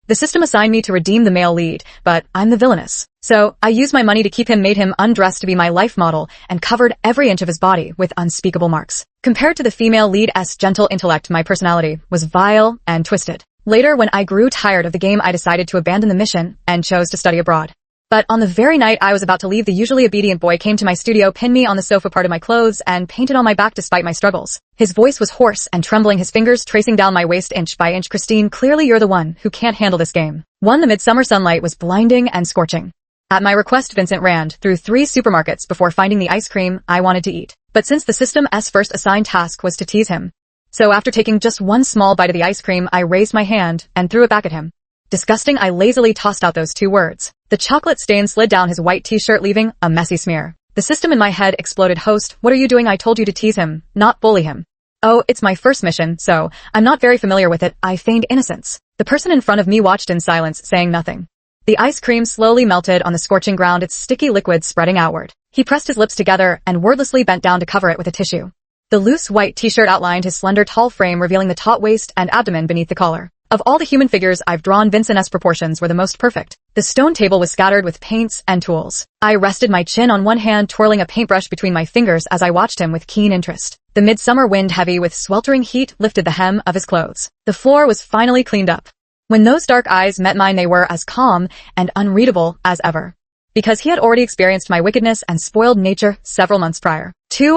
The system assigned me to redeem the male lead, but I'm the villainess. So, I used my money to keep him, made him undressed to be my life model, and covered every inch of his body with unspeakable marks. Compared to the female lead's gentle intellect, my personality was vile and twisted. Later, when I grew tired of the game, I decided to abandon the mission and chose to study abroad. But on the very night I was about to leave, the usually obedient boy came to my studio, pinned me on the sofa, parted my clothes, and painted on my back despite my struggles. His voice was hoarse and trembling, his fingers tracing down my waist inch by inch. Christine, clearly you're the one who can't handle this game. The midsummer sunlight was blinding and scorching. At my request, Vincent ran through 3 supermarkets before finding the ice cream I wanted to eat. But since the system's first assigned task was to tease him, so after taking just one small bite of the ice cream, I raised my hand and threw it back at him. Disgusting, I lazily tossed out those 2 words. The chocolate stain slid down his white t-shirt, leaving a messy smear. The system in my head exploded. Host, what are you doing? I told you to tease him, not bully him. Oh, it's my first mission, so I'm not very familiar with it. I feigned innocence. The person in front of me watched in silence, saying nothing. The ice cream slowly melted on the scorching ground, its sticky liquid spreading outward. He pressed his lips together and wordlessly bent down to cover it with a tissue. The loose white t-shirt outlined his slender, tall frame, revealing the taut waist and abdomen beneath the collar. Of all the human figures I've drawn, Vincent's proportions were the most perfect. The stone table was scattered with paints and tools. I rested my chin on one hand, twirling a paintbrush between my fingers as I watched him with keen interest. The midsummer wind, heavy with sweltering heat, lifted the hem of his clothes. The floor was finally cleaned up. When those dark eyes met mine, they were as calm and unreadable as ever. Because he had already experienced my wickedness and spoiled nature several months prior.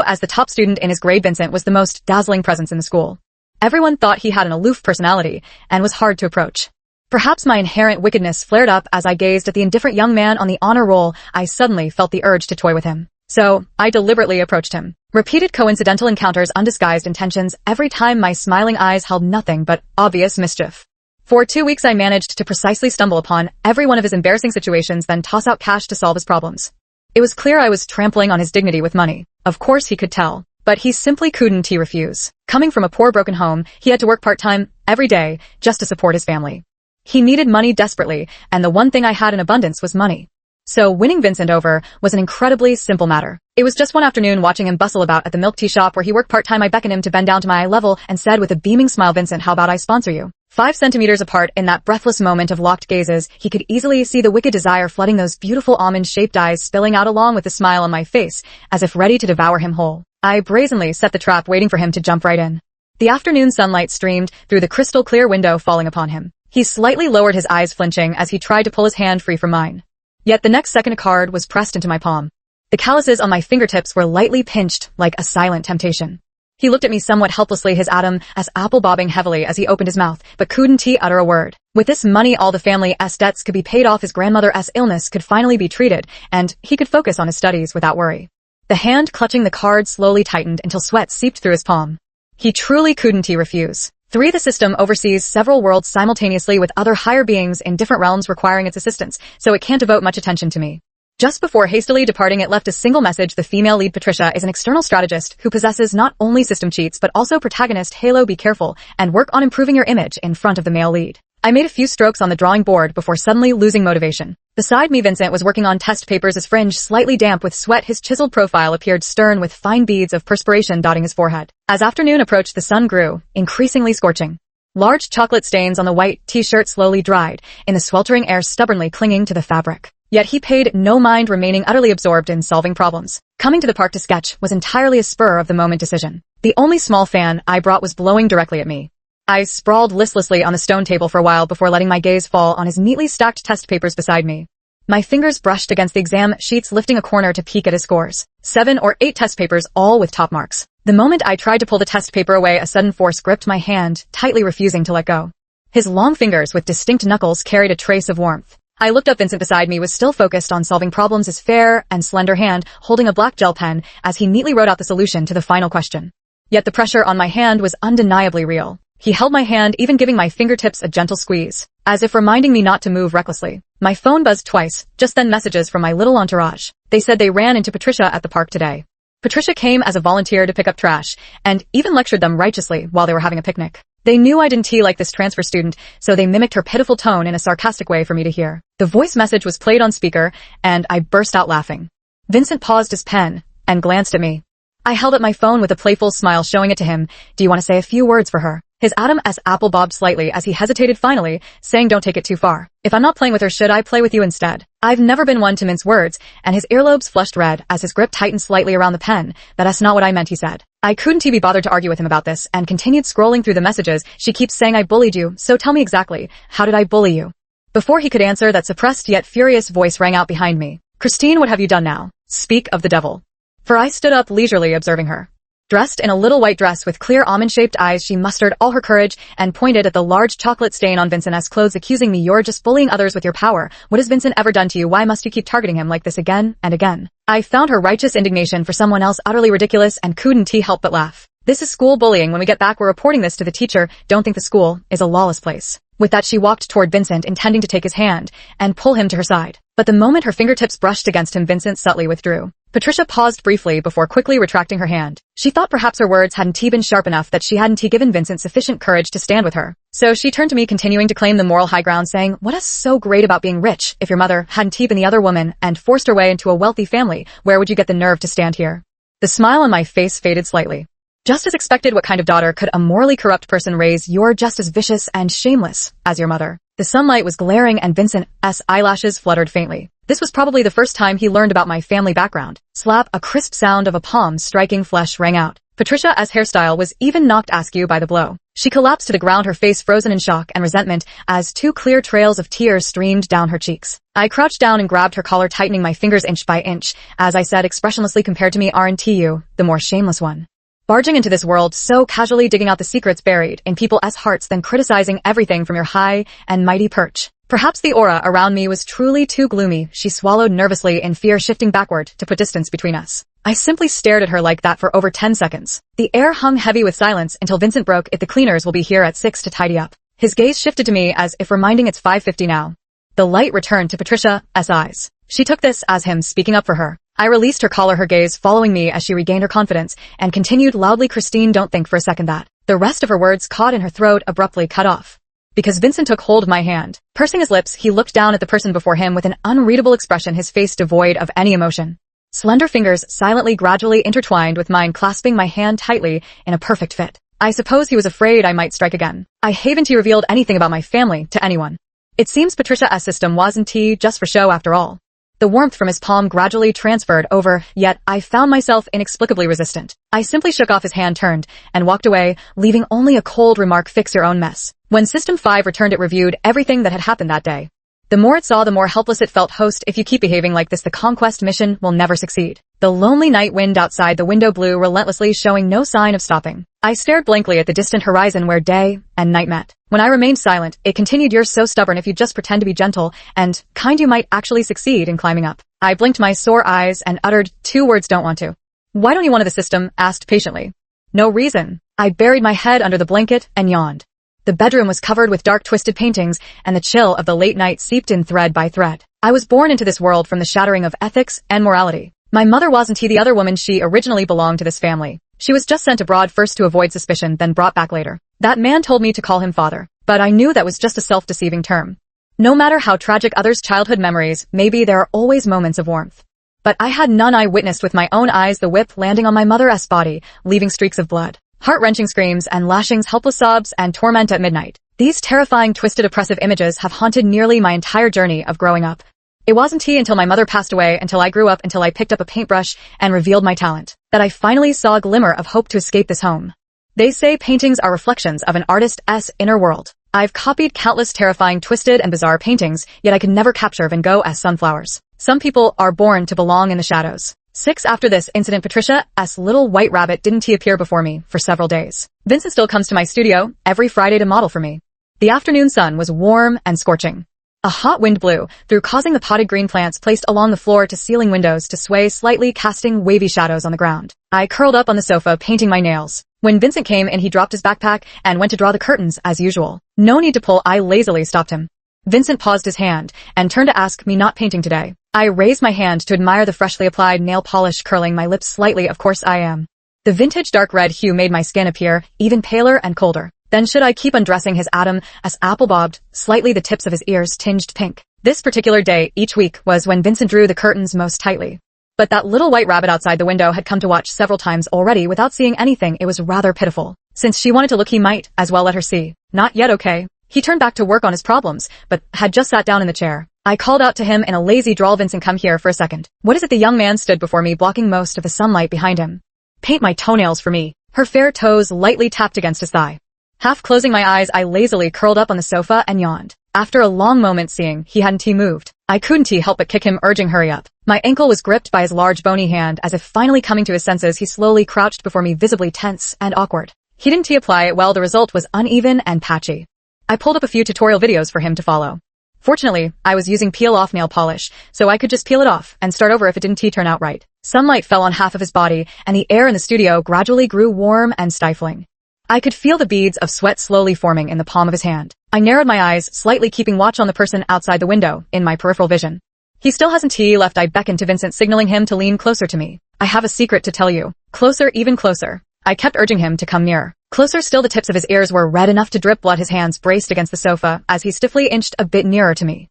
As the top student in his grade, Vincent was the most dazzling presence in the school. Everyone thought he had an aloof personality and was hard to approach. Perhaps my inherent wickedness flared up as I gazed at the indifferent young man on the honor roll. I suddenly felt the urge to toy with him. So, I deliberately approached him. Repeated coincidental encounters, undisguised intentions, every time my smiling eyes held nothing but obvious mischief. For 2 weeks I managed to precisely stumble upon every one of his embarrassing situations, then toss out cash to solve his problems. It was clear I was trampling on his dignity with money. Of course he could tell. But he simply couldn't refuse. Coming from a poor, broken home, he had to work part-time every day just to support his family. He needed money desperately, and the one thing I had in abundance was money. So winning Vincent over was an incredibly simple matter. It was just one afternoon, watching him bustle about at the milk tea shop where he worked part-time, I beckoned him to bend down to my eye level and said with a beaming smile, Vincent, how about I sponsor you? 5 centimeters apart, in that breathless moment of locked gazes, he could easily see the wicked desire flooding those beautiful almond-shaped eyes, spilling out along with the smile on my face, as if ready to devour him whole. I brazenly set the trap, waiting for him to jump right in. The afternoon sunlight streamed through the crystal-clear window, falling upon him. He slightly lowered his eyes, flinching as he tried to pull his hand free from mine. Yet the next second a card was pressed into my palm. The calluses on my fingertips were lightly pinched, like a silent temptation. He looked at me somewhat helplessly, his apple bobbing heavily as he opened his mouth, but couldn't he utter a word. With this money, all the family's debts could be paid off, his grandmother's illness could finally be treated, and he could focus on his studies without worry. The hand clutching the card slowly tightened until sweat seeped through his palm. He truly couldn't refuse. 3. The system oversees several worlds simultaneously, with other higher beings in different realms requiring its assistance, so it can't devote much attention to me. Just before hastily departing, it left a single message. The female lead, Patricia, is an external strategist who possesses not only system cheats but also protagonist halo. Be careful and work on improving your image in front of the male lead. I made a few strokes on the drawing board before suddenly losing motivation. Beside me, Vincent was working on test papers, his fringe slightly damp with sweat. His chiseled profile appeared stern, with fine beads of perspiration dotting his forehead. As afternoon approached, the sun grew, increasingly scorching. Large chocolate stains on the white t-shirt slowly dried, in the sweltering air stubbornly clinging to the fabric. Yet he paid no mind, remaining utterly absorbed in solving problems. Coming to the park to sketch was entirely a spur-of-the-moment decision. The only small fan I brought was blowing directly at me. I sprawled listlessly on the stone table for a while before letting my gaze fall on his neatly stacked test papers beside me. My fingers brushed against the exam sheets, lifting a corner to peek at his scores. 7 or 8 test papers, all with top marks. The moment I tried to pull the test paper away, a sudden force gripped my hand, tightly refusing to let go. His long fingers with distinct knuckles carried a trace of warmth. I looked up. Vincent beside me was still focused on solving problems, his fair and slender hand holding a black gel pen as he neatly wrote out the solution to the final question. Yet the pressure on my hand was undeniably real. He held my hand, even giving my fingertips a gentle squeeze, as if reminding me not to move recklessly. My phone buzzed twice, just then messages from my little entourage. They said they ran into Patricia at the park today. Patricia came as a volunteer to pick up trash, and even lectured them righteously while they were having a picnic. They knew I didn't like this transfer student, so they mimicked her pitiful tone in a sarcastic way for me to hear. The voice message was played on speaker, and I burst out laughing. Vincent paused his pen and glanced at me. I held up my phone with a playful smile, showing it to him. Do you want to say a few words for her? His Adam's apple bobbed slightly as he hesitated finally, saying don't take it too far. If I'm not playing with her, should I play with you instead? I've never been one to mince words, and his earlobes flushed red as his grip tightened slightly around the pen. That's not what I meant, he said. I couldn't be bothered to argue with him about this and continued scrolling through the messages. She keeps saying I bullied you, so tell me exactly, how did I bully you? Before he could answer, that suppressed yet furious voice rang out behind me. Christine, what have you done now? Speak of the devil. For I stood up leisurely observing her. Dressed in a little white dress with clear almond-shaped eyes, she mustered all her courage and pointed at the large chocolate stain on Vincent's clothes, accusing me. You're just bullying others with your power. What has Vincent ever done to you? Why must you keep targeting him like this again and again? I found her righteous indignation for someone else utterly ridiculous and couldn't help but laugh. This is school bullying. When we get back, we're reporting this to the teacher. Don't think the school is a lawless place. With that, she walked toward Vincent, intending to take his hand and pull him to her side. But the moment her fingertips brushed against him, Vincent subtly withdrew. Patricia paused briefly before quickly retracting her hand. She thought perhaps her words hadn't been sharp enough, that she hadn't given Vincent sufficient courage to stand with her. So she turned to me, continuing to claim the moral high ground, saying, what is so great about being rich? If your mother hadn't been the other woman and forced her way into a wealthy family, where would you get the nerve to stand here? The smile on my face faded slightly. Just as expected, what kind of daughter could a morally corrupt person raise? You're just as vicious and shameless as your mother. The sunlight was glaring and Vincent's eyelashes fluttered faintly. This was probably the first time he learned about my family background. Slap, a crisp sound of a palm striking flesh rang out. Patricia's hairstyle was even knocked askew by the blow. She collapsed to the ground, her face frozen in shock and resentment as two clear trails of tears streamed down her cheeks. I crouched down and grabbed her collar, tightening my fingers inch by inch, as I said expressionlessly, compared to me, aren't you the more shameless one? Barging into this world so casually, digging out the secrets buried in people's hearts, then criticizing everything from your high and mighty perch. Perhaps the aura around me was truly too gloomy. She swallowed nervously in fear, shifting backward to put distance between us. I simply stared at her like that for over 10 seconds. The air hung heavy with silence until Vincent broke it. The cleaners will be here at 6 to tidy up. His gaze shifted to me as if reminding it's 5:50 now. The light returned to Patricia's eyes. She took this as him speaking up for her. I released her collar, her gaze following me as she regained her confidence, and continued loudly, Christine, don't think for a second that. The rest of her words caught in her throat, abruptly cut off. Because Vincent took hold of my hand. Pursing his lips, he looked down at the person before him with an unreadable expression, his face devoid of any emotion. Slender fingers silently, gradually intertwined with mine, clasping my hand tightly in a perfect fit. I suppose he was afraid I might strike again. I haven't revealed anything about my family to anyone. It seems Patricia's system wasn't just for show after all. The warmth from his palm gradually transferred over, yet I found myself inexplicably resistant. I simply shook off his hand, turned, and walked away, leaving only a cold remark, fix your own mess. When System 5 returned, it reviewed everything that had happened that day. The more it saw, the more helpless it felt. Host, if you keep behaving like this, the conquest mission will never succeed. The lonely night wind outside the window blew relentlessly, showing no sign of stopping. I stared blankly at the distant horizon where day and night met. When I remained silent, it continued, you're so stubborn. If you just pretend to be gentle and kind, you might actually succeed in climbing up. I blinked my sore eyes and uttered 2 words, don't want to. Why don't you want to? The system asked patiently. No reason. I buried my head under the blanket and yawned. The bedroom was covered with dark, twisted paintings, and the chill of the late night seeped in thread by thread. I was born into this world from the shattering of ethics and morality. My mother wasn't the other woman. She originally belonged to this family. She was just sent abroad first to avoid suspicion, then brought back later. That man told me to call him father, but I knew that was just a self-deceiving term. No matter how tragic others' childhood memories, maybe there are always moments of warmth. But I had none. I witnessed with my own eyes the whip landing on my mother's body, leaving streaks of blood. Heart-wrenching screams and lashings, helpless sobs, and torment at midnight. These terrifying, twisted, oppressive images have haunted nearly my entire journey of growing up. It wasn't until my mother passed away, until I grew up, until I picked up a paintbrush and revealed my talent, that I finally saw a glimmer of hope to escape this home. They say paintings are reflections of an artist's inner world. I've copied countless terrifying, twisted, and bizarre paintings, yet I could never capture Van Gogh's sunflowers. Some people are born to belong in the shadows. 6 after this incident, Patricia's little white rabbit didn't appear before me for several days. Vincent still comes to my studio every Friday to model for me. The afternoon sun was warm and scorching. A hot wind blew through, causing the potted green plants placed along the floor to ceiling windows to sway slightly, casting wavy shadows on the ground. I curled up on the sofa, painting my nails. When Vincent came in, he dropped his backpack and went to draw the curtains as usual. No need to pull, I lazily stopped him. Vincent paused his hand and turned to ask me, not painting today. I raised my hand to admire the freshly applied nail polish, curling my lips slightly. Of course I am. The vintage dark red hue made my skin appear even paler and colder. Then should I keep undressing his Adam as apple bobbed, slightly the tips of his ears tinged pink. This particular day each week was when Vincent drew the curtains most tightly. But that little white rabbit outside the window had come to watch several times already without seeing anything. It was rather pitiful. Since she wanted to look, he might as well let her see. Not yet, okay? He turned back to work on his problems, but had just sat down in the chair. I called out to him in a lazy drawl, "Vincent, come here for a second." "What is it?" The young man stood before me, blocking most of the sunlight behind him. "Paint my toenails for me." Her fair toes lightly tapped against his thigh. Half closing my eyes, I lazily curled up on the sofa and yawned. After a long moment, seeing he hadn't moved, I couldn't help but kick him, urging, "Hurry up." My ankle was gripped by his large bony hand. As if finally coming to his senses, he slowly crouched before me, visibly tense and awkward. He didn't apply it well. The result was uneven and patchy. I pulled up a few tutorial videos for him to follow. Fortunately, I was using peel-off nail polish, so I could just peel it off and start over if it didn't turn out right. Sunlight fell on half of his body, and the air in the studio gradually grew warm and stifling. I could feel the beads of sweat slowly forming in the palm of his hand. I narrowed my eyes, slightly keeping watch on the person outside the window, in my peripheral vision. "He still hasn't left." I beckoned to Vincent, signaling him to lean closer to me. "I have a secret to tell you." "Closer, even closer." I kept urging him to come nearer. Closer still. The tips of his ears were red enough to drip blood. His hands braced against the sofa as he stiffly inched a bit nearer to me.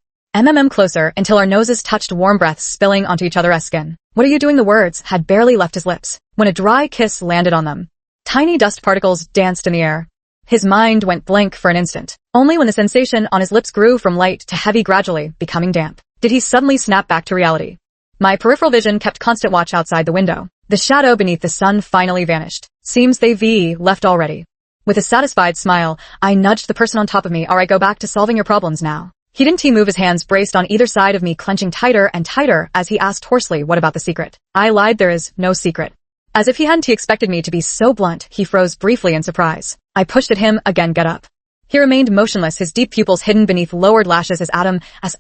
Closer until our noses touched, warm breaths spilling onto each other's skin. "What are you doing?" The words had barely left his lips when a dry kiss landed on them. Tiny dust particles danced in the air. His mind went blank for an instant, only when the sensation on his lips grew from light to heavy, gradually becoming damp. Did he suddenly snap back to reality? My peripheral vision kept constant watch outside the window. The shadow beneath the sun finally vanished. "Seems they've left already." With a satisfied smile, I nudged the person on top of me. "All right, go back to solving your problems now." He didn't move. His hands braced on either side of me, clenching tighter and tighter as he asked hoarsely, "What about the secret?" I lied, "There is no secret." As if he hadn't expected me to be so blunt, he froze briefly in surprise. I pushed at him again. "Get up." He remained motionless, his deep pupils hidden beneath lowered lashes, his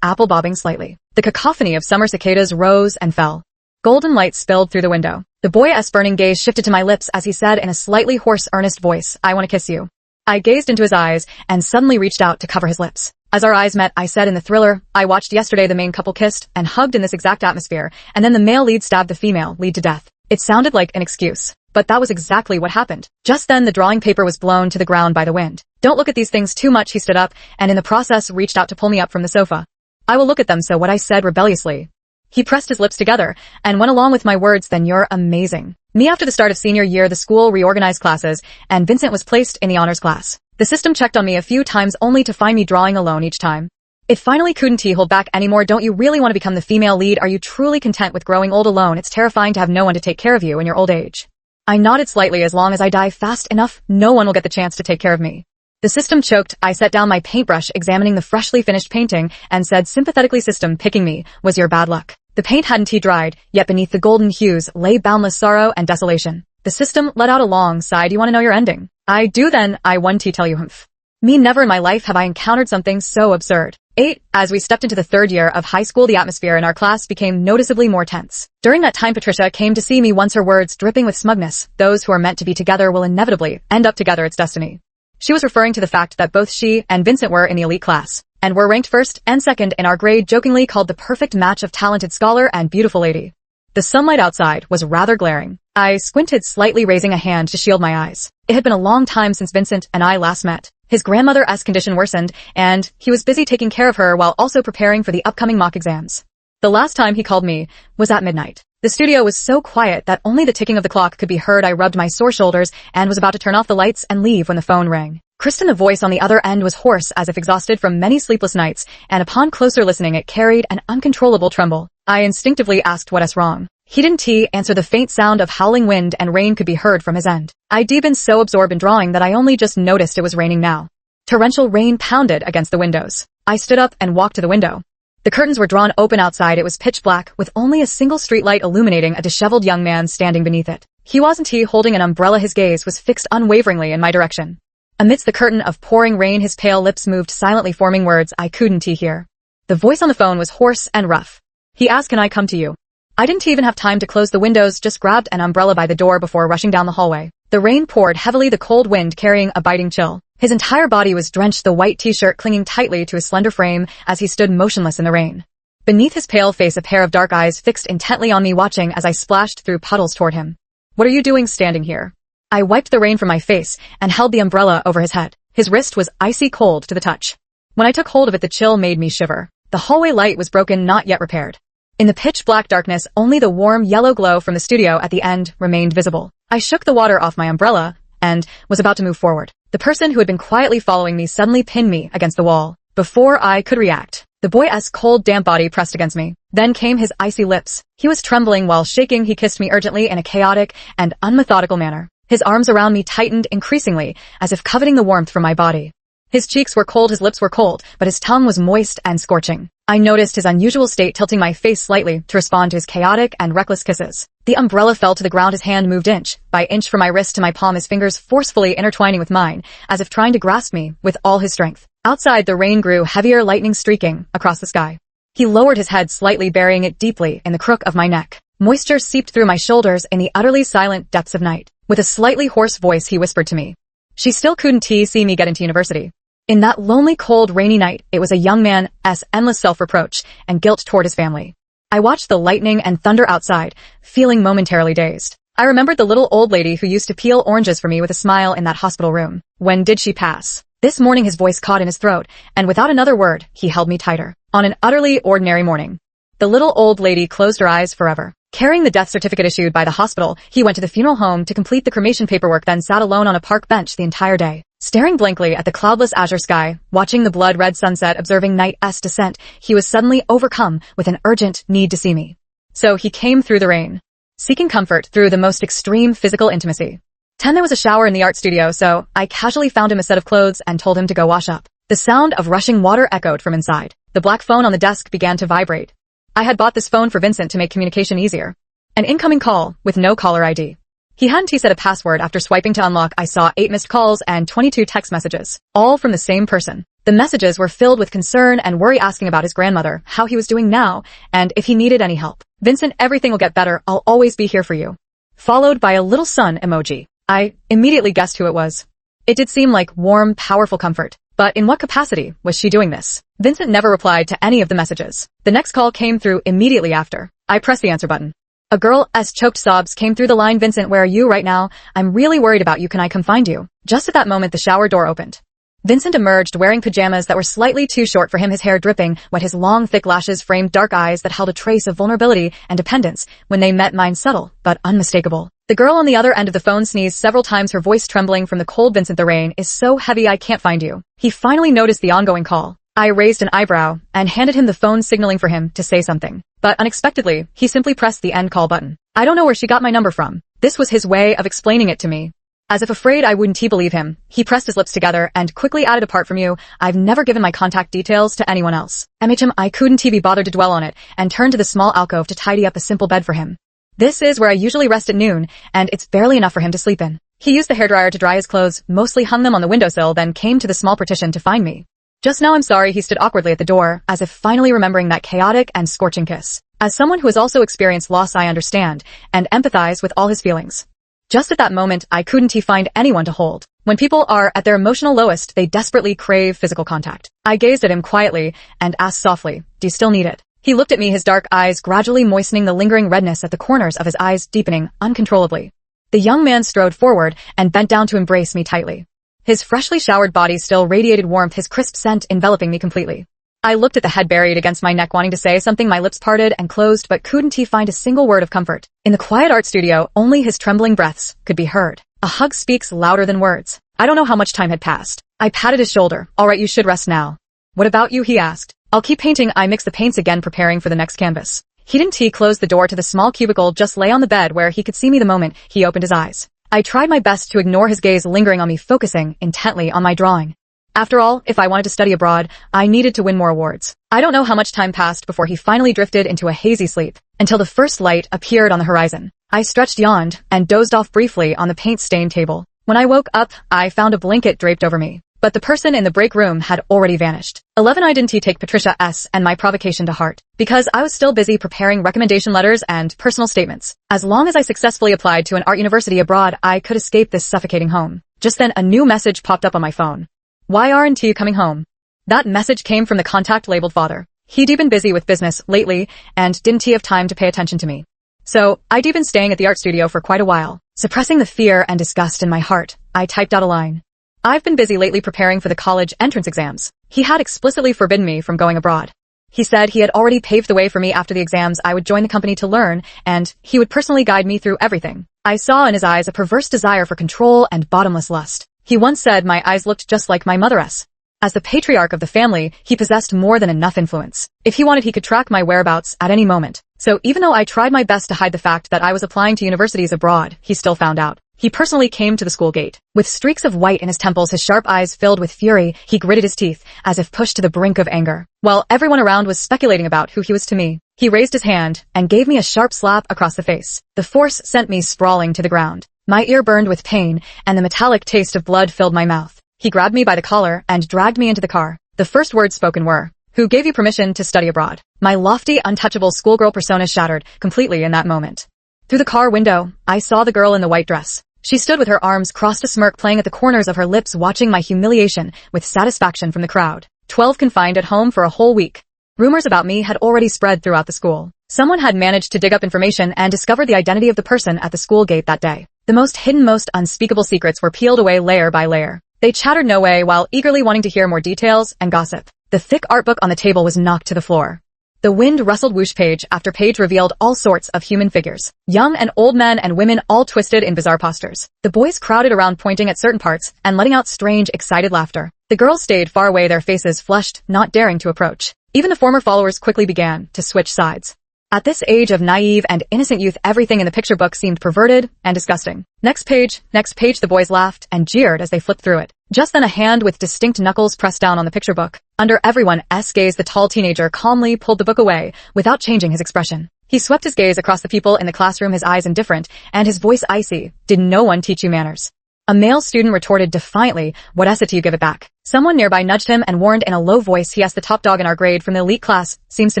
apple bobbing slightly. The cacophony of summer cicadas rose and fell. Golden light spilled through the window. The boy's burning gaze shifted to my lips as he said in a slightly hoarse, earnest voice, "I want to kiss you." I gazed into his eyes and suddenly reached out to cover his lips. As our eyes met, I said in the thriller I watched yesterday, the main couple kissed and hugged in this exact atmosphere, and then the male lead stabbed the female lead to death. It sounded like an excuse, but that was exactly what happened. Just then the drawing paper was blown to the ground by the wind. "Don't look at these things too much." He stood up and in the process reached out to pull me up from the sofa. "I will look at them." "So what?" I said rebelliously. He pressed his lips together and went along with my words, "Then you're amazing." Me. After the start of senior year, the school reorganized classes and Vincent was placed in the honors class. The system checked on me a few times only to find me drawing alone each time. It finally couldn't hold back anymore. "Don't you really want to become the female lead? Are you truly content with growing old alone? It's terrifying to have no one to take care of you in your old age." I nodded slightly. "As long as I die fast enough, no one will get the chance to take care of me." The system choked. I set down my paintbrush, examining the freshly finished painting, and said sympathetically, "System, picking me was your bad luck." The paint hadn't dried, yet beneath the golden hues lay boundless sorrow and desolation. The system let out a long sigh. "Do you want to know your ending?" "I do then. I want to tell you." "Humph. Me, never in my life have I encountered something so absurd." 8. As we stepped into the third year of high school, the atmosphere in our class became noticeably more tense. During that time, Patricia came to see me once, her words dripping with smugness. "Those who are meant to be together will inevitably end up together. It's destiny." She was referring to the fact that both she and Vincent were in the elite class, and were ranked first and second in our grade, jokingly called the perfect match of talented scholar and beautiful lady. The sunlight outside was rather glaring. I squinted slightly, raising a hand to shield my eyes. It had been a long time since Vincent and I last met. His grandmother's condition worsened, and he was busy taking care of her while also preparing for the upcoming mock exams. The last time he called me was at midnight. The studio was so quiet that only the ticking of the clock could be heard. I rubbed my sore shoulders and was about to turn off the lights and leave when the phone rang. Kristen, the voice on the other end, was hoarse as if exhausted from many sleepless nights, and upon closer listening it carried an uncontrollable tremble. I instinctively asked what's wrong. He didn't answer. The faint sound of howling wind and rain could be heard from his end. I'd been so absorbed in drawing that I only just noticed it was raining now. Torrential rain pounded against the windows. I stood up and walked to the window. The curtains were drawn open outside. It was pitch black, with only a single streetlight illuminating a disheveled young man standing beneath it. He wasn't holding an umbrella. His gaze was fixed unwaveringly in my direction. Amidst the curtain of pouring rain, his pale lips moved silently, forming words I couldn't hear. The voice on the phone was hoarse and rough. He asked, "Can I come to you?" I didn't even have time to close the windows, just grabbed an umbrella by the door before rushing down the hallway. The rain poured heavily, the cold wind carrying a biting chill. His entire body was drenched, the white t-shirt clinging tightly to his slender frame as he stood motionless in the rain. Beneath his pale face, a pair of dark eyes fixed intently on me, watching as I splashed through puddles toward him. "What are you doing standing here?" I wiped the rain from my face and held the umbrella over his head. His wrist was icy cold to the touch. When I took hold of it, the chill made me shiver. The hallway light was broken, not yet repaired. In the pitch-black darkness, only the warm yellow glow from the studio at the end remained visible. I shook the water off my umbrella and was about to move forward. The person who had been quietly following me suddenly pinned me against the wall. Before I could react, the boy's cold, damp body pressed against me. Then came his icy lips. He was trembling while shaking. He kissed me urgently in a chaotic and unmethodical manner. His arms around me tightened increasingly, as if coveting the warmth from my body. His cheeks were cold, his lips were cold, but his tongue was moist and scorching. I noticed his unusual state, tilting my face slightly to respond to his chaotic and reckless kisses. The umbrella fell to the ground. His hand moved inch by inch from my wrist to my palm, his fingers forcefully intertwining with mine, as if trying to grasp me with all his strength. Outside, the rain grew heavier, lightning streaking across the sky. He lowered his head slightly, burying it deeply in the crook of my neck. Moisture seeped through my shoulders in the utterly silent depths of night. With a slightly hoarse voice, he whispered to me, "She still couldn't see me get into university." In that lonely, cold, rainy night, it was a young man's endless self-reproach and guilt toward his family. I watched the lightning and thunder outside, feeling momentarily dazed. I remembered the little old lady who used to peel oranges for me with a smile in that hospital room. When did she pass? This morning his voice caught in his throat, and without another word, he held me tighter. On an utterly ordinary morning, the little old lady closed her eyes forever. Carrying the death certificate issued by the hospital, he went to the funeral home to complete the cremation paperwork, then sat alone on a park bench the entire day. Staring blankly at the cloudless azure sky, watching the blood-red sunset, observing night's descent, he was suddenly overcome with an urgent need to see me. So he came through the rain, seeking comfort through the most extreme physical intimacy. There was a shower in the art studio, so I casually found him a set of clothes and told him to go wash up. The sound of rushing water echoed from inside. The black phone on the desk began to vibrate. I had bought this phone for Vincent to make communication easier. An incoming call with no caller ID. He hadn't set a password. After swiping to unlock, I saw 8 missed calls and 22 text messages, all from the same person. The messages were filled with concern and worry, asking about his grandmother, how he was doing now, and if he needed any help. "Vincent, everything will get better. I'll always be here for you." Followed by a little sun emoji. I immediately guessed who it was. It did seem like warm, powerful comfort. But in what capacity was she doing this? Vincent never replied to any of the messages. The next call came through immediately after. I pressed the answer button. A girl's choked sobs came through the line. "Vincent, where are you right now? I'm really worried about you. Can I come find you?" Just at that moment, the shower door opened. Vincent emerged wearing pajamas that were slightly too short for him, his hair dripping wet, his long, thick lashes framed dark eyes that held a trace of vulnerability and dependence. When they met mine, subtle but unmistakable. The girl on the other end of the phone sneezed several times, her voice trembling from the cold. "Vincent, the rain is so heavy I can't find you." He finally noticed the ongoing call. I raised an eyebrow and handed him the phone, signaling for him to say something. But unexpectedly, he simply pressed the end call button. "I don't know where she got my number from." This was his way of explaining it to me. As if afraid I wouldn't believe him, he pressed his lips together and quickly added, "Apart from you, I've never given my contact details to anyone else." I couldn't be bothered to dwell on it and turned to the small alcove to tidy up a simple bed for him. This is where I usually rest at noon, and it's barely enough for him to sleep in. He used the hairdryer to dry his clothes, mostly hung them on the windowsill, then came to the small partition to find me. "Just now, I'm sorry." He stood awkwardly at the door, as if finally remembering that chaotic and scorching kiss. As someone who has also experienced loss, I understand and empathize with all his feelings. Just at that moment, I couldn't find anyone to hold. When people are at their emotional lowest, they desperately crave physical contact. I gazed at him quietly and asked softly, "Do you still need it?" He looked at me, his dark eyes gradually moistening, the lingering redness at the corners of his eyes deepening uncontrollably. The young man strode forward and bent down to embrace me tightly. His freshly showered body still radiated warmth, his crisp scent enveloping me completely. I looked at the head buried against my neck, wanting to say something. My lips parted and closed, but couldn't find a single word of comfort. In the quiet art studio, only his trembling breaths could be heard. A hug speaks louder than words. I don't know how much time had passed. I patted his shoulder. "All right, you should rest now." "What about you?" he asked. "I'll keep painting." I mixed the paints again, preparing for the next canvas. He didn't close the door to the small cubicle, just lay on the bed where he could see me the moment he opened his eyes. I tried my best to ignore his gaze lingering on me, focusing intently on my drawing. After all, if I wanted to study abroad, I needed to win more awards. I don't know how much time passed before he finally drifted into a hazy sleep, until the first light appeared on the horizon. I stretched, yawned, and dozed off briefly on the paint-stained table. When I woke up, I found a blanket draped over me. But the person in the break room had already vanished. 11. I didn't take Patricia's and my provocation to heart, because I was still busy preparing recommendation letters and personal statements. As long as I successfully applied to an art university abroad, I could escape this suffocating home. Just then, a new message popped up on my phone. "Why aren't you coming home?" That message came from the contact labeled father. He'd been busy with business lately and didn't have time to pay attention to me. So, I'd been staying at the art studio for quite a while. Suppressing the fear and disgust in my heart, I typed out a line. "I've been busy lately preparing for the college entrance exams." He had explicitly forbidden me from going abroad. He said he had already paved the way for me after the exams. I would join the company to learn, and he would personally guide me through everything. I saw in his eyes a perverse desire for control and bottomless lust. He once said my eyes looked just like my mother's. As the patriarch of the family, he possessed more than enough influence. If he wanted, he could track my whereabouts at any moment. So even though I tried my best to hide the fact that I was applying to universities abroad, he still found out. He personally came to the school gate. With streaks of white in his temples, his sharp eyes filled with fury, he gritted his teeth, as if pushed to the brink of anger. While everyone around was speculating about who he was to me, he raised his hand and gave me a sharp slap across the face. The force sent me sprawling to the ground. My ear burned with pain, and the metallic taste of blood filled my mouth. He grabbed me by the collar and dragged me into the car. The first words spoken were, "Who gave you permission to study abroad?" My lofty, untouchable schoolgirl persona shattered completely in that moment. Through the car window, I saw the girl in the white dress. She stood with her arms crossed, a smirk playing at the corners of her lips, watching my humiliation with satisfaction from the crowd. 12 confined at home for a whole week. Rumors about me had already spread throughout the school. Someone had managed to dig up information and discovered the identity of the person at the school gate that day. The most hidden, most unspeakable secrets were peeled away layer by layer. They chattered no way while eagerly wanting to hear more details and gossip. The thick art book on the table was knocked to the floor. The wind rustled, whoosh, page after page revealed all sorts of human figures. Young and old men and women, all twisted in bizarre postures. The boys crowded around, pointing at certain parts and letting out strange, excited laughter. The girls stayed far away, their faces flushed, not daring to approach. Even the former followers quickly began to switch sides. At this age of naive and innocent youth, everything in the picture book seemed perverted and disgusting. Next page, the boys laughed and jeered as they flipped through it. Just then a hand with distinct knuckles pressed down on the picture book. Under everyone's gaze, the tall teenager calmly pulled the book away without changing his expression. He swept his gaze across the people in the classroom, his eyes indifferent and his voice icy. "Did no one teach you manners?" A male student retorted defiantly, "What is it till you give it back?" Someone nearby nudged him and warned in a low voice, "He asked the top dog in our grade from the elite class, seems to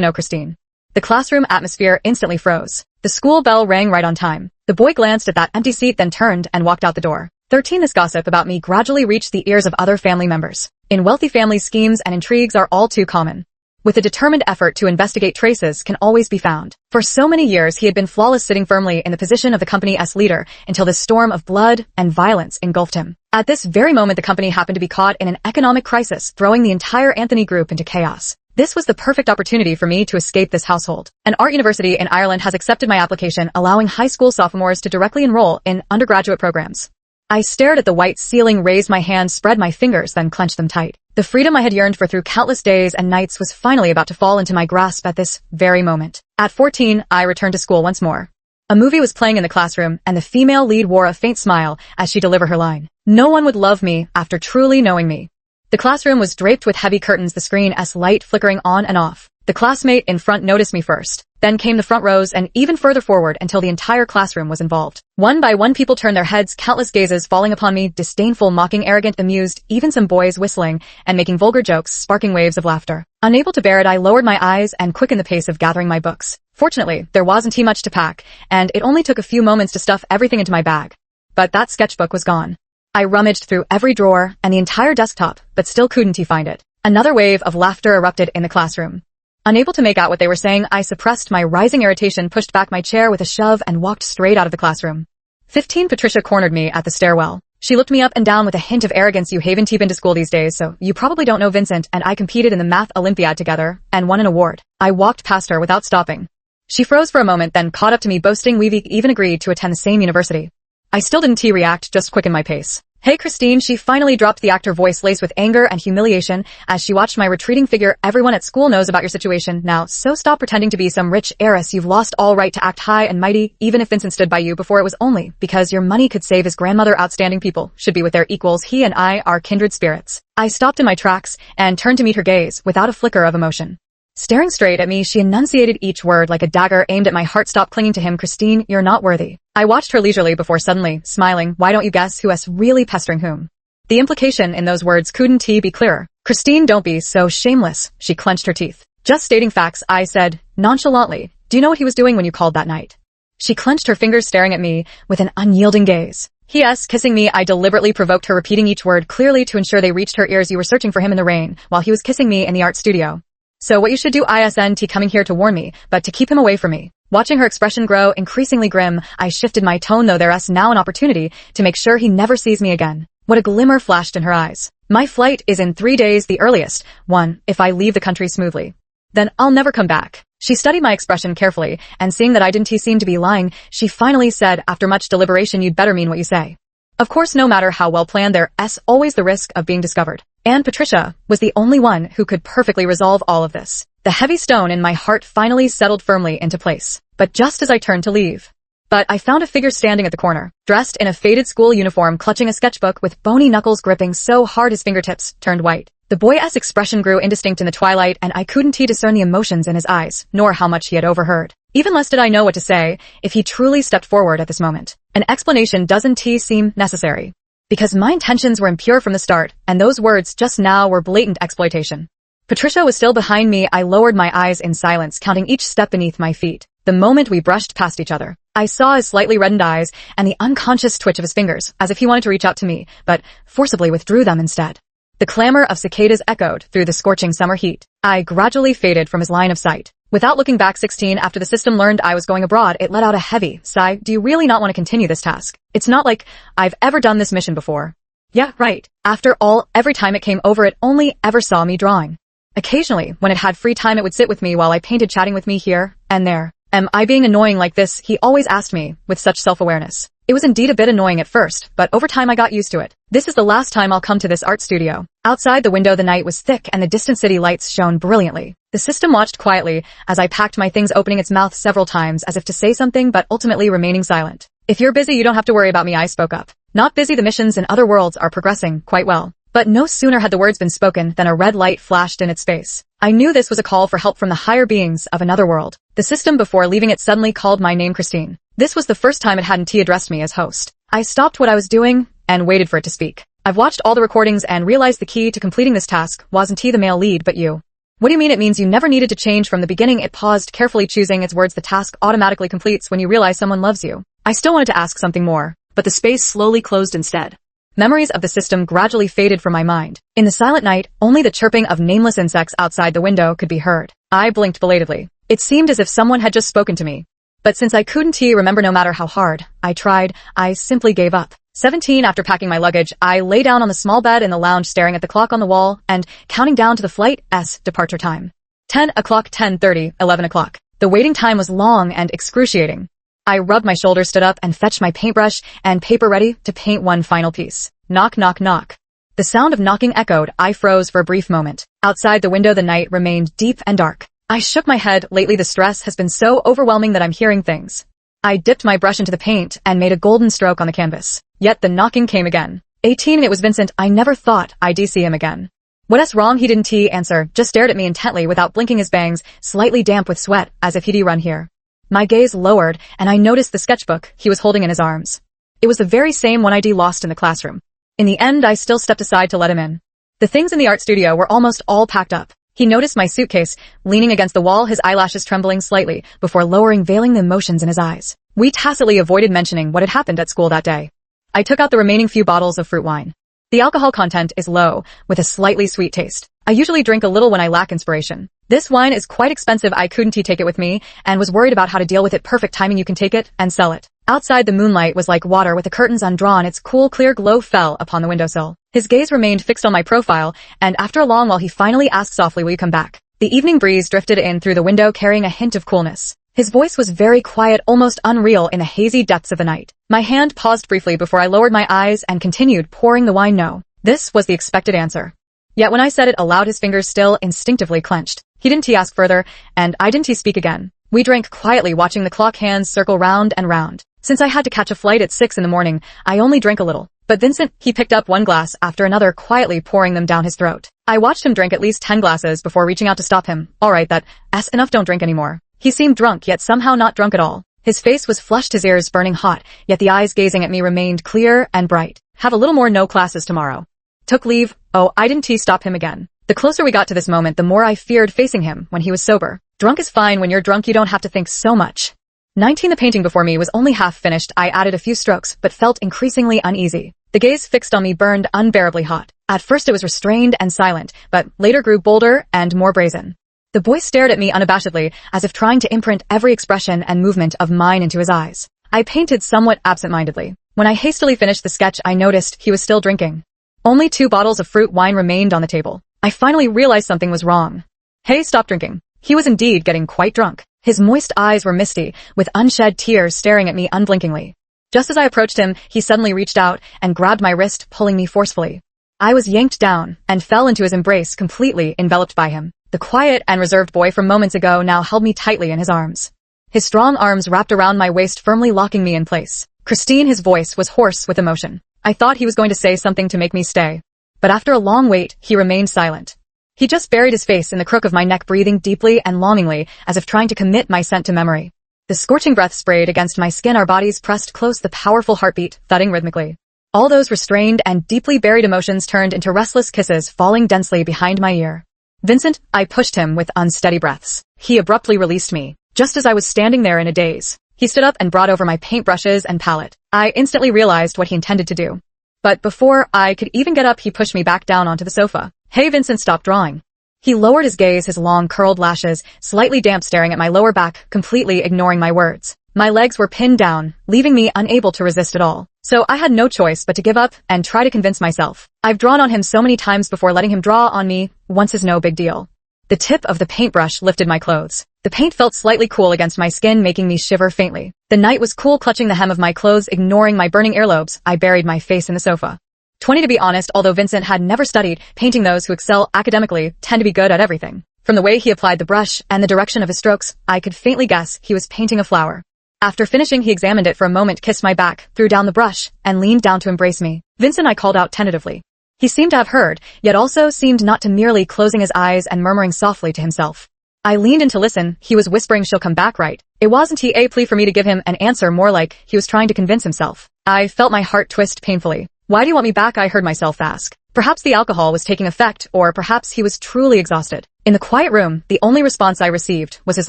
know Christine." The classroom atmosphere instantly froze. The school bell rang right on time. The boy glanced at that empty seat, then turned and walked out the door. 13. This gossip about me gradually reached the ears of other family members. In wealthy families, schemes and intrigues are all too common. With a determined effort to investigate, traces can always be found. For so many years he had been flawless, sitting firmly in the position of the company's leader until this storm of blood and violence engulfed him. At this very moment, the company happened to be caught in an economic crisis, throwing the entire Anthony group into chaos. This was the perfect opportunity for me to escape this household. An art university in Ireland has accepted my application, allowing high school sophomores to directly enroll in undergraduate programs. I stared at the white ceiling, raised my hands, spread my fingers, then clenched them tight. The freedom I had yearned for through countless days and nights was finally about to fall into my grasp at this very moment. At 14, I returned to school once more. A movie was playing in the classroom, and the female lead wore a faint smile as she delivered her line. "No one would love me after truly knowing me." The classroom was draped with heavy curtains, the screen's light flickering on and off. The classmate in front noticed me first. Then came the front rows and even further forward until the entire classroom was involved. One by one people turned their heads, countless gazes falling upon me, disdainful, mocking, arrogant, amused, even some boys whistling and making vulgar jokes, sparking waves of laughter. Unable to bear it, I lowered my eyes and quickened the pace of gathering my books. Fortunately, there wasn't much to pack, and it only took a few moments to stuff everything into my bag. But that sketchbook was gone. I rummaged through every drawer and the entire desktop, but still couldn't find it. Another wave of laughter erupted in the classroom. Unable to make out what they were saying, I suppressed my rising irritation, pushed back my chair with a shove, and walked straight out of the classroom. 15. Patricia cornered me at the stairwell. She looked me up and down with a hint of arrogance. "You haven't been to school these days, so you probably don't know Vincent and I competed in the math Olympiad together and won an award." I walked past her without stopping. She froze for a moment, then caught up to me, boasting we've even agreed to attend the same university. I still didn't react, just quickened my pace. "Hey, Christine," she finally dropped, the actor voice laced with anger and humiliation as she watched my retreating figure. "Everyone at school knows about your situation now, so stop pretending to be some rich heiress. You've lost all right to act high and mighty. Even if Vincent stood by you before, it was only because your money could save his grandmother. Outstanding people should be with their equals. He and I are kindred spirits." I stopped in my tracks and turned to meet her gaze without a flicker of emotion. Staring straight at me, she enunciated each word like a dagger aimed at my heart. "Stop clinging to him, Christine. You're not worthy." I watched her leisurely before suddenly smiling. "Why don't you guess who's really pestering whom?" The implication in those words couldn't be clearer. "Christine, don't be so shameless." She clenched her teeth. "Just stating facts," I said nonchalantly. "Do you know what he was doing when you called that night?" She clenched her fingers, staring at me with an unyielding gaze. "Yes, kissing me." I deliberately provoked her, repeating each word clearly to ensure they reached her ears. "You were searching for him in the rain while he was kissing me in the art studio. So what you should do isn't coming here to warn me, but to keep him away from me." Watching her expression grow increasingly grim, I shifted my tone, though there's now an opportunity to make sure he never sees me again. What a glimmer flashed in her eyes. "My flight is in 3 days, the earliest one, if I leave the country smoothly." Then I'll never come back. She studied my expression carefully, and seeing that I didn't seem to be lying, she finally said, after much deliberation, you'd better mean what you say. Of course, no matter how well planned, there's always the risk of being discovered. And Patricia was the only one who could perfectly resolve all of this. The heavy stone in my heart finally settled firmly into place. But just as I turned to leave, I found a figure standing at the corner, dressed in a faded school uniform, clutching a sketchbook with bony knuckles gripping so hard his fingertips turned white. The boy's expression grew indistinct in the twilight, and I couldn't discern the emotions in his eyes, nor how much he had overheard. Even less did I know what to say if he truly stepped forward at this moment. An explanation doesn't seem necessary, because my intentions were impure from the start, and those words just now were blatant exploitation. Patricia was still behind me. I lowered my eyes in silence, counting each step beneath my feet. The moment we brushed past each other, I saw his slightly reddened eyes and the unconscious twitch of his fingers, as if he wanted to reach out to me, but forcibly withdrew them instead. The clamor of cicadas echoed through the scorching summer heat. I gradually faded from his line of sight. Without looking back, 16, after the system learned I was going abroad, it let out a heavy sigh. Do you really not want to continue this task? It's not like I've ever done this mission before. Yeah, right. After all, every time it came over, it only ever saw me drawing. Occasionally, when it had free time, it would sit with me while I painted, chatting with me here and there. Am I being annoying like this? He always asked me, with such self-awareness. It was indeed a bit annoying at first, but over time I got used to it. This is the last time I'll come to this art studio. Outside the window, the night was thick and the distant city lights shone brilliantly. The system watched quietly as I packed my things, opening its mouth several times as if to say something, but ultimately remaining silent. If you're busy, you don't have to worry about me, I spoke up. Not busy. The missions in other worlds are progressing quite well. But no sooner had the words been spoken than a red light flashed in its face. I knew this was a call for help from the higher beings of another world. The system, before leaving it, suddenly called my name, Christine. This was the first time it hadn't addressed me as host. I stopped what I was doing and waited for it to speak. I've watched all the recordings and realized the key to completing this task wasn't the male lead, but you. What do you mean? It means you never needed to change from the beginning. It paused, carefully choosing its words. The task automatically completes when you realize someone loves you. I still wanted to ask something more, but the space slowly closed instead. Memories of the system gradually faded from my mind. In the silent night, only the chirping of nameless insects outside the window could be heard. I blinked belatedly. It seemed as if someone had just spoken to me. But since I couldn't remember, no matter how hard I tried, I simply gave up. 17. After packing my luggage, I lay down on the small bed in the lounge, staring at the clock on the wall and counting down to the flight's departure time. 10 o'clock, 10:30, 11 o'clock. The waiting time was long and excruciating. I rubbed my shoulders, stood up, and fetched my paintbrush and paper, ready to paint one final piece. Knock, knock, knock. The sound of knocking echoed. I froze for a brief moment. Outside the window, the night remained deep and dark. I shook my head. Lately, the stress has been so overwhelming that I'm hearing things. I dipped my brush into the paint and made a golden stroke on the canvas. Yet the knocking came again. 18. It was Vincent. I never thought I'd see him again. What's wrong? He didn't answer, just stared at me intently without blinking, his bangs slightly damp with sweat, as if he'd run here. My gaze lowered, and I noticed the sketchbook he was holding in his arms. It was the very same one I'd lost in the classroom. In the end, I still stepped aside to let him in. The things in the art studio were almost all packed up. He noticed my suitcase, leaning against the wall, his eyelashes trembling slightly, before lowering, veiling the emotions in his eyes. We tacitly avoided mentioning what had happened at school that day. I took out the remaining few bottles of fruit wine. The alcohol content is low, with a slightly sweet taste. I usually drink a little when I lack inspiration. This wine is quite expensive. I couldn't take it with me, and was worried about how to deal with it. Perfect timing. You can take it and sell it. Outside, the moonlight was like water with the curtains undrawn. Its cool, clear glow fell upon the windowsill. His gaze remained fixed on my profile, and after a long while he finally asked softly, will you come back? The evening breeze drifted in through the window, carrying a hint of coolness. His voice was very quiet, almost unreal in the hazy depths of the night. My hand paused briefly before I lowered my eyes and continued pouring the wine. No. This was the expected answer. Yet when I said it aloud, his fingers still instinctively clenched. He didn't ask further, and I didn't speak again. We drank quietly, watching the clock hands circle round and round. Since I had to catch a flight at 6 in the morning, I only drank a little. But Vincent, he picked up one glass after another, quietly pouring them down his throat. I watched him drink at least 10 glasses before reaching out to stop him. All right, that's enough, don't drink anymore. He seemed drunk, yet somehow not drunk at all. His face was flushed, his ears burning hot, yet the eyes gazing at me remained clear and bright. Have a little more, no classes tomorrow. Took leave. Oh, I didn't stop him again. The closer we got to this moment, the more I feared facing him when he was sober. Drunk is fine. When you're drunk, you don't have to think so much. 19. The painting before me was only half finished. I added a few strokes, but felt increasingly uneasy. The gaze fixed on me burned unbearably hot. At first it was restrained and silent, but later grew bolder and more brazen. The boy stared at me unabashedly, as if trying to imprint every expression and movement of mine into his eyes. I painted somewhat absent-mindedly. When I hastily finished the sketch, I noticed he was still drinking. Only 2 bottles of fruit wine remained on the table. I finally realized something was wrong. Hey, stop drinking. He was indeed getting quite drunk. His moist eyes were misty, with unshed tears staring at me unblinkingly. Just as I approached him, he suddenly reached out and grabbed my wrist, pulling me forcefully. I was yanked down and fell into his embrace, completely enveloped by him. The quiet and reserved boy from moments ago now held me tightly in his arms. His strong arms wrapped around my waist, firmly locking me in place. Christine, his voice was hoarse with emotion. I thought he was going to say something to make me stay. But after a long wait, he remained silent. He just buried his face in the crook of my neck, breathing deeply and longingly, as if trying to commit my scent to memory. The scorching breath sprayed against my skin, our bodies pressed close, the powerful heartbeat thudding rhythmically. All those restrained and deeply buried emotions turned into restless kisses falling densely behind my ear. Vincent, I pushed him with unsteady breaths. He abruptly released me, just as I was standing there in a daze. He stood up and brought over my paintbrushes and palette. I instantly realized what he intended to do. But before I could even get up, he pushed me back down onto the sofa. Hey Vincent, stop drawing. He lowered his gaze, his long curled lashes, slightly damp, staring at my lower back, completely ignoring my words. My legs were pinned down, leaving me unable to resist at all. So I had no choice but to give up and try to convince myself. I've drawn on him so many times before, letting him draw on me once is no big deal. The tip of the paintbrush lifted my clothes. The paint felt slightly cool against my skin, making me shiver faintly. The night was cool. Clutching the hem of my clothes, ignoring my burning earlobes, I buried my face in the sofa. 20 to be honest, although Vincent had never studied painting, those who excel academically tend to be good at everything. From the way he applied the brush and the direction of his strokes, I could faintly guess he was painting a flower. After finishing, he examined it for a moment, kissed my back, threw down the brush, and leaned down to embrace me. Vincent, I called out tentatively. He seemed to have heard, yet also seemed not to, merely closing his eyes and murmuring softly to himself. I leaned in to listen. He was whispering, she'll come back, right? It wasn't a plea for me to give him an answer, more like he was trying to convince himself. I felt my heart twist painfully. Why do you want me back? I heard myself ask. Perhaps the alcohol was taking effect, or perhaps he was truly exhausted. In the quiet room, the only response I received was his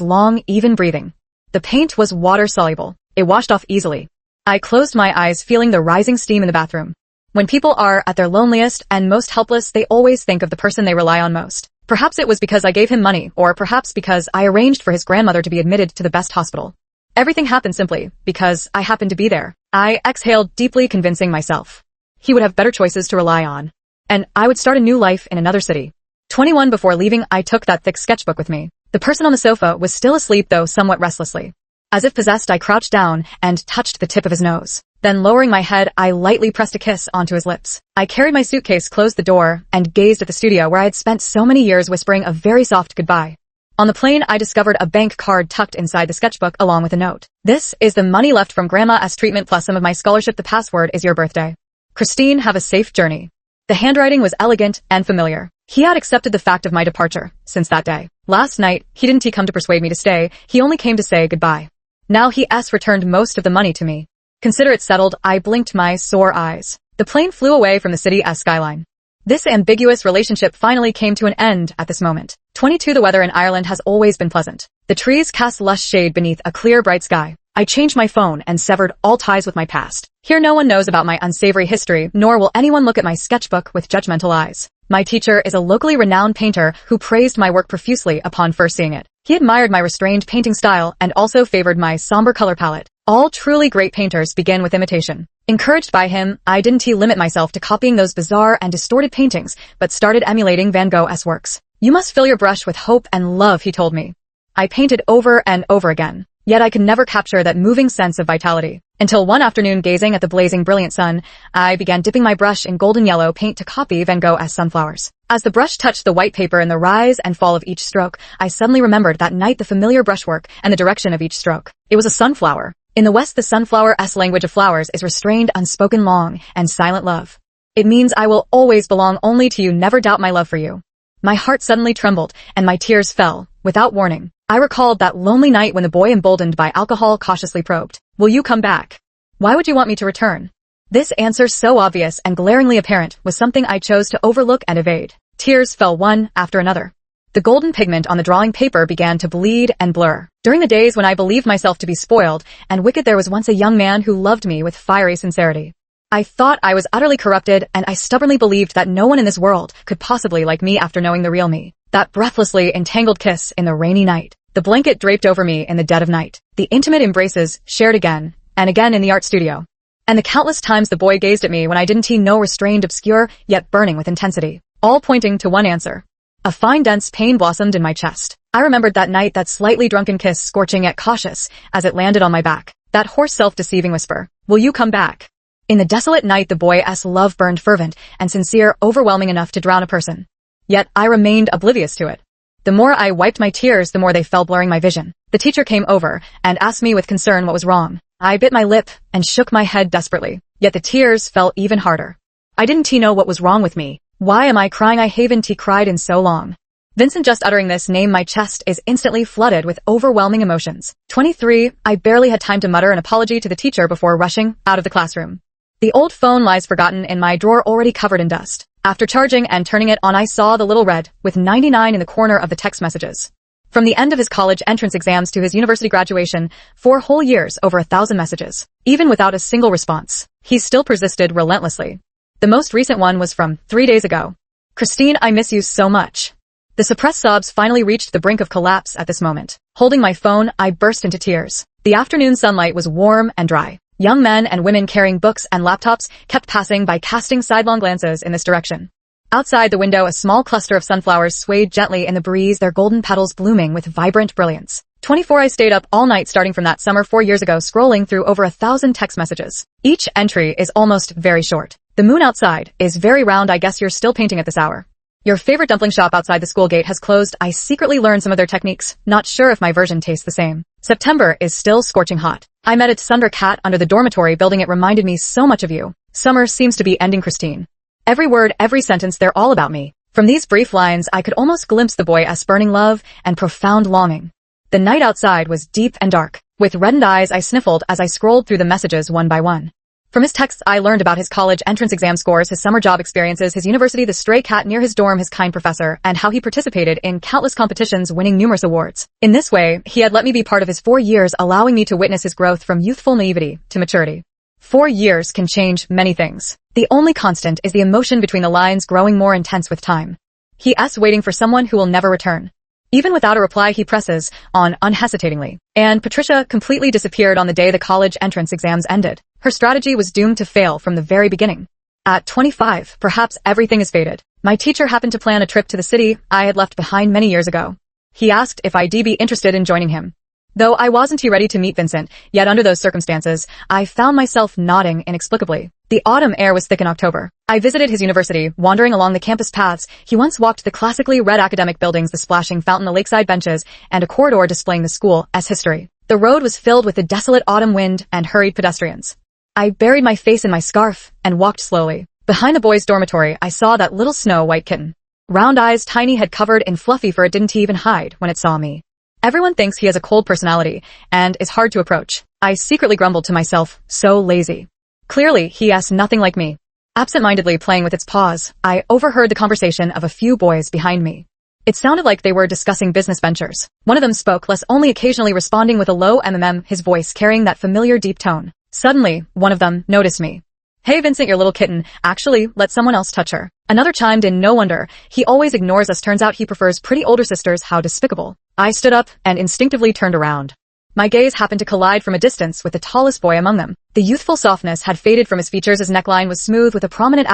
long, even breathing. The paint was water-soluble. It washed off easily. I closed my eyes, feeling the rising steam in the bathroom. When people are at their loneliest and most helpless, they always think of the person they rely on most. Perhaps it was because I gave him money, or perhaps because I arranged for his grandmother to be admitted to the best hospital. Everything happened simply because I happened to be there. I exhaled deeply, convincing myself he would have better choices to rely on, and I would start a new life in another city. 21. Before leaving, I took that thick sketchbook with me. The person on the sofa was still asleep, though somewhat restlessly. As if possessed, I crouched down and touched the tip of his nose. Then, lowering my head, I lightly pressed a kiss onto his lips. I carried my suitcase, closed the door, and gazed at the studio where I had spent so many years, whispering a very soft goodbye. On the plane, I discovered a bank card tucked inside the sketchbook, along with a note. This is the money left from Grandma as treatment, plus some of my scholarship. The password is your birthday. Christine, have a safe journey. The handwriting was elegant and familiar. He had accepted the fact of my departure since that day. Last night, he didn't come to persuade me to stay, he only came to say goodbye. Now he returned most of the money to me. Consider it settled. I blinked my sore eyes. The plane flew away from the city's skyline. This ambiguous relationship finally came to an end at this moment. 22. The weather in Ireland has always been pleasant. The trees cast lush shade beneath a clear, bright sky. I changed my phone and severed all ties with my past. Here no one knows about my unsavory history, nor will anyone look at my sketchbook with judgmental eyes. My teacher is a locally renowned painter who praised my work profusely upon first seeing it. He admired my restrained painting style and also favored my somber color palette. All truly great painters begin with imitation. Encouraged by him, I didn't limit myself to copying those bizarre and distorted paintings, but started emulating Van Gogh's works. You must fill your brush with hope and love, he told me. I painted over and over again. Yet I could never capture that moving sense of vitality. Until one afternoon, gazing at the blazing brilliant sun, I began dipping my brush in golden yellow paint to copy Van Gogh's sunflowers. As the brush touched the white paper in the rise and fall of each stroke, I suddenly remembered that night, the familiar brushwork and the direction of each stroke. It was a sunflower. In the West, the sunflower's language of flowers is restrained, unspoken, long, and silent love. It means I will always belong only to you, never doubt my love for you. My heart suddenly trembled, and my tears fell, without warning. I recalled that lonely night when the boy, emboldened by alcohol, cautiously probed, "Will you come back? Why would you want me to return?" This answer, so obvious and glaringly apparent, was something I chose to overlook and evade. Tears fell one after another. The golden pigment on the drawing paper began to bleed and blur. During the days when I believed myself to be spoiled and wicked, there was once a young man who loved me with fiery sincerity. I thought I was utterly corrupted, and I stubbornly believed that no one in this world could possibly like me after knowing the real me. That breathlessly entangled kiss in the rainy night. The blanket draped over me in the dead of night. The intimate embraces shared again and again in the art studio. And the countless times the boy gazed at me when I didn't know, restrained, obscure, yet burning with intensity. All pointing to one answer. A fine dense pain blossomed in my chest. I remembered that night, that slightly drunken kiss, scorching yet cautious, as it landed on my back. That hoarse self-deceiving whisper, "Will you come back?" In the desolate night, the boy's love burned fervent and sincere, overwhelming enough to drown a person. Yet I remained oblivious to it. The more I wiped my tears, the more they fell, blurring my vision. The teacher came over and asked me with concern what was wrong. I bit my lip and shook my head desperately, yet the tears fell even harder. I didn't know what was wrong with me. "Why am I crying? I haven't cried in so long." Vincent, just uttering this name, my chest is instantly flooded with overwhelming emotions. 23, I barely had time to mutter an apology to the teacher before rushing out of the classroom. The old phone lies forgotten in my drawer, already covered in dust. After charging and turning it on, I saw the little red, with 99 in the corner of the text messages. From the end of his college entrance exams to his university graduation, 4 whole years, over 1,000 messages. Even without a single response, he still persisted relentlessly. The most recent one was from 3 days ago. "Christine, I miss you so much." The suppressed sobs finally reached the brink of collapse at this moment. Holding my phone, I burst into tears. The afternoon sunlight was warm and dry. Young men and women carrying books and laptops kept passing by, casting sidelong glances in this direction. Outside the window, a small cluster of sunflowers swayed gently in the breeze, their golden petals blooming with vibrant brilliance. 24, I stayed up all night starting from that summer 4 years ago, scrolling through over 1,000 text messages. Each entry is almost very short. "The moon outside is very round. I guess you're still painting at this hour. Your favorite dumpling shop outside the school gate has closed. I secretly learned some of their techniques. Not sure if my version tastes the same. September is still scorching hot. I met a Sunder cat under the dormitory building. It reminded me so much of you. Summer seems to be ending, Christine." Every word, every sentence, they're all about me. From these brief lines, I could almost glimpse the boy's burning love and profound longing. The night outside was deep and dark. With reddened eyes, I sniffled as I scrolled through the messages one by one. From his texts, I learned about his college entrance exam scores, his summer job experiences, his university, the stray cat near his dorm, his kind professor, and how he participated in countless competitions, winning numerous awards. In this way, he had let me be part of his 4 years, allowing me to witness his growth from youthful naivety to maturity. 4 years can change many things. The only constant is the emotion between the lines growing more intense with time. He waiting for someone who will never return. Even without a reply, he presses on unhesitatingly. And Patricia completely disappeared on the day the college entrance exams ended. Her strategy was doomed to fail from the very beginning. At 25, perhaps everything is faded. My teacher happened to plan a trip to the city I had left behind many years ago. He asked if I'd be interested in joining him. Though I wasn't ready to meet Vincent, yet under those circumstances, I found myself nodding inexplicably. The autumn air was thick in October. I visited his university, wandering along the campus paths. He once walked the classically red academic buildings, the splashing fountain, the lakeside benches, and a corridor displaying the school's history. The road was filled with the desolate autumn wind and hurried pedestrians. I buried my face in my scarf and walked slowly. Behind the boys' dormitory, I saw that little snow-white kitten. Round eyes, tiny, head covered in fluffy fur, it didn't even hide when it saw me. Everyone thinks he has a cold personality and is hard to approach. I secretly grumbled to myself, so lazy. Clearly, he asked nothing like me. Absent-mindedly playing with its paws, I overheard the conversation of a few boys behind me. It sounded like they were discussing business ventures. One of them spoke less, only occasionally responding with a low his voice carrying that familiar deep tone. Suddenly, one of them noticed me. "Hey Vincent, your little kitten, actually, let someone else touch her." Another chimed in, "No wonder, he always ignores us. Turns out he prefers pretty older sisters. How despicable." I stood up and instinctively turned around. My gaze happened to collide from a distance with the tallest boy among them. The youthful softness had faded from his features. His neckline was smooth with a prominent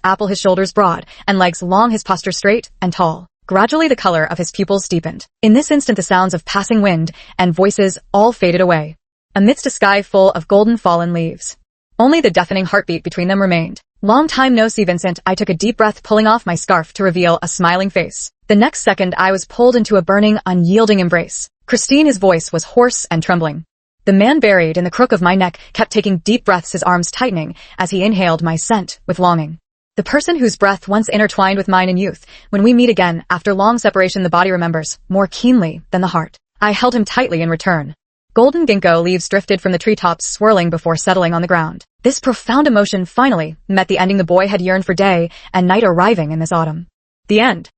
apple, his shoulders broad and legs long, his posture straight and tall. Gradually the color of his pupils deepened. In this instant the sounds of passing wind and voices all faded away. Amidst a sky full of golden fallen leaves, only the deafening heartbeat between them remained. "Long time no see, Vincent." I took a deep breath, pulling off my scarf to reveal a smiling face. The next second I was pulled into a burning, unyielding embrace. "Christine," his voice was hoarse and trembling. The man buried in the crook of my neck kept taking deep breaths, his arms tightening as he inhaled my scent with longing. The person whose breath once intertwined with mine in youth. When we meet again, after long separation, the body remembers more keenly than the heart. I held him tightly in return. Golden ginkgo leaves drifted from the treetops, swirling before settling on the ground. This profound emotion finally met the ending the boy had yearned for, day and night arriving in this autumn. The end.